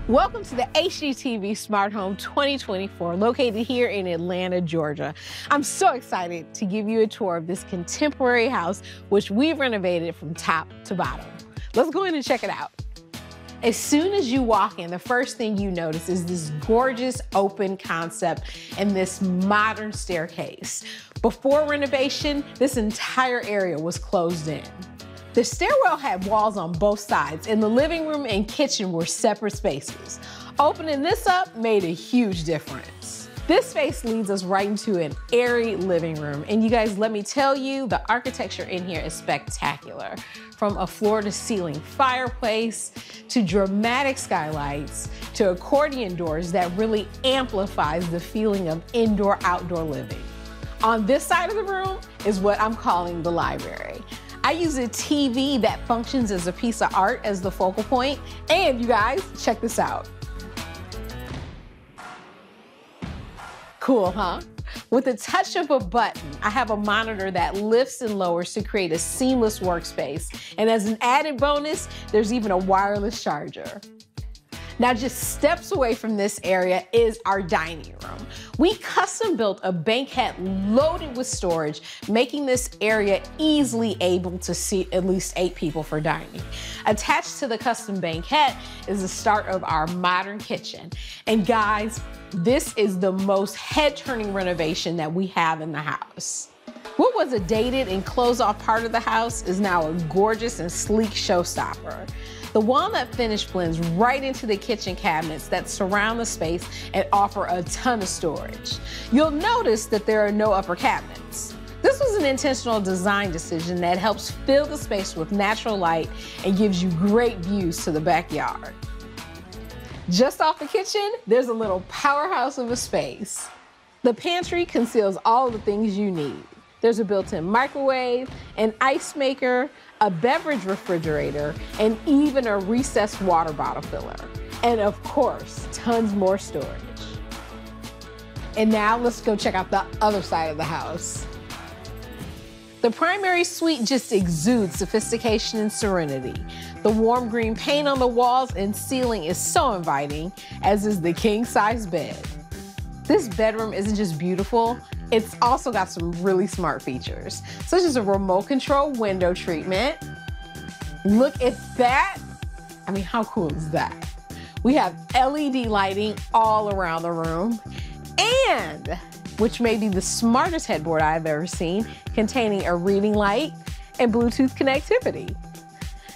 Welcome to the HGTV Smart Home 2024, located here in Atlanta, Georgia. I'm so excited to give you a tour of this contemporary house, which we've renovated from top to bottom. Let's go in and check it out. As soon as you walk in, the first thing you notice is this gorgeous open concept and this modern staircase. Before renovation, this entire area was closed in. The stairwell had walls on both sides, and the living room and kitchen were separate spaces. Opening this up made a huge difference. This space leads us right into an airy living room, and you guys, let me tell you, the architecture in here is spectacular. From a floor-to-ceiling fireplace, to dramatic skylights, to accordion doors that really amplifies the feeling of indoor-outdoor living. On this side of the room is what I'm calling the library. I use a TV that functions as a piece of art as the focal point. And you guys, check this out. Cool, huh? With the touch of a button, I have a monitor that lifts and lowers to create a seamless workspace. And as an added bonus, there's even a wireless charger. Now, just steps away from this area is our dining room. We custom built a banquette loaded with storage, making this area easily able to seat at least 8 people for dining. Attached to the custom banquette is the start of our modern kitchen. And guys, this is the most head-turning renovation that we have in the house. What was a dated and closed-off part of the house is now a gorgeous and sleek showstopper. The walnut finish blends right into the kitchen cabinets that surround the space and offer a ton of storage. You'll notice that there are no upper cabinets. This was an intentional design decision that helps fill the space with natural light and gives you great views to the backyard. Just off the kitchen, there's a little powerhouse of a space. The pantry conceals all the things you need. There's a built-in microwave, an ice maker, a beverage refrigerator, and even a recessed water bottle filler. And of course, tons more storage. And now let's go check out the other side of the house. The primary suite just exudes sophistication and serenity. The warm green paint on the walls and ceiling is so inviting, as is the king-size bed. This bedroom isn't just beautiful, it's also got some really smart features, such as a remote control window treatment. Look at that. I mean, how cool is that? We have LED lighting all around the room, and, which may be the smartest headboard I've ever seen, containing a reading light and Bluetooth connectivity.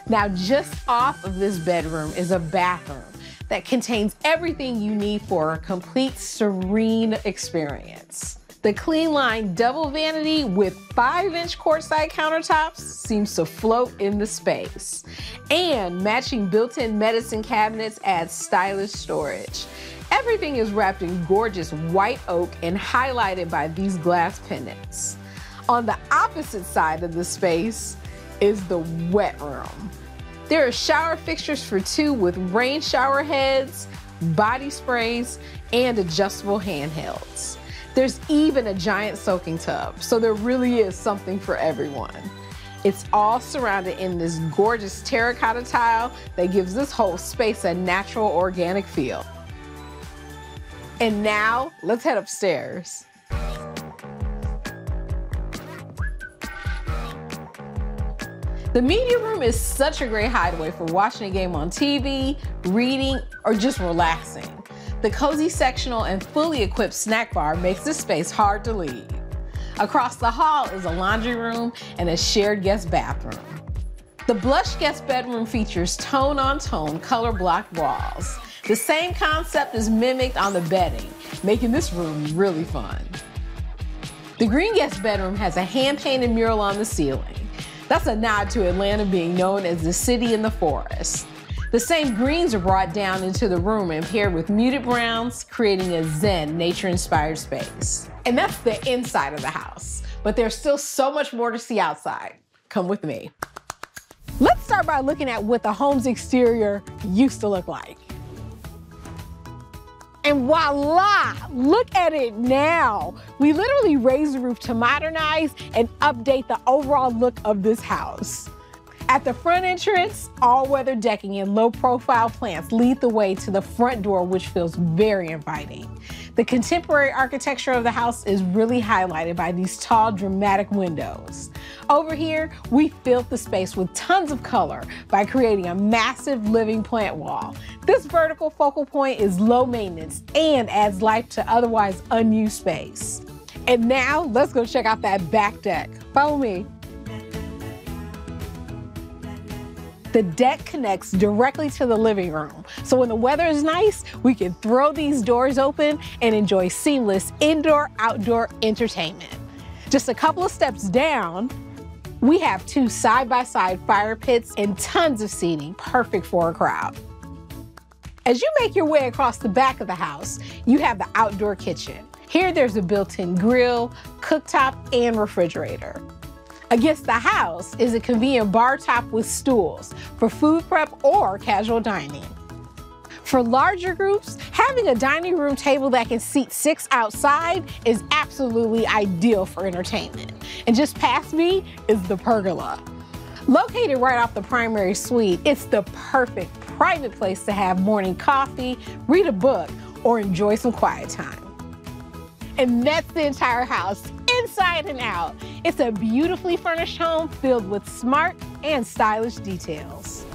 Now, just off of this bedroom is a bathroom that contains everything you need for a complete serene experience. The clean line double vanity with 5-inch quartzite countertops seems to float in the space. And matching built-in medicine cabinets adds stylish storage. Everything is wrapped in gorgeous white oak and highlighted by these glass pendants. On the opposite side of the space is the wet room. There are shower fixtures for 2 with rain shower heads, body sprays, and adjustable handhelds. There's even a giant soaking tub, so there really is something for everyone. It's all surrounded in this gorgeous terracotta tile that gives this whole space a natural, organic feel. And now, let's head upstairs. The media room is such a great hideaway for watching a game on TV, reading, or just relaxing. The cozy sectional and fully equipped snack bar makes this space hard to leave. Across the hall is a laundry room and a shared guest bathroom. The blush guest bedroom features tone-on-tone color blocked walls. The same concept is mimicked on the bedding, making this room really fun. The green guest bedroom has a hand-painted mural on the ceiling. That's a nod to Atlanta being known as the city in the forest. The same greens are brought down into the room and paired with muted browns, creating a zen, nature-inspired space. And that's the inside of the house, but there's still so much more to see outside. Come with me. Let's start by looking at what the home's exterior used to look like. And voila, look at it now. We literally raised the roof to modernize and update the overall look of this house. At the front entrance, all-weather decking and low-profile plants lead the way to the front door, which feels very inviting. The contemporary architecture of the house is really highlighted by these tall, dramatic windows. Over here, we filled the space with tons of color by creating a massive living plant wall. This vertical focal point is low maintenance and adds life to otherwise unused space. And now, let's go check out that back deck. Follow me. The deck connects directly to the living room. So when the weather is nice, we can throw these doors open and enjoy seamless indoor-outdoor entertainment. Just a couple of steps down, we have 2 side-by-side fire pits and tons of seating, perfect for a crowd. As you make your way across the back of the house, you have the outdoor kitchen. Here there's a built-in grill, cooktop, and refrigerator. Against the house is a convenient bar top with stools for food prep or casual dining. For larger groups, having a dining room table that can seat 6 outside is absolutely ideal for entertainment. And just past me is the pergola. Located right off the primary suite, it's the perfect private place to have morning coffee, read a book, or enjoy some quiet time. And that's the entire house, inside and out. It's a beautifully furnished home filled with smart and stylish details.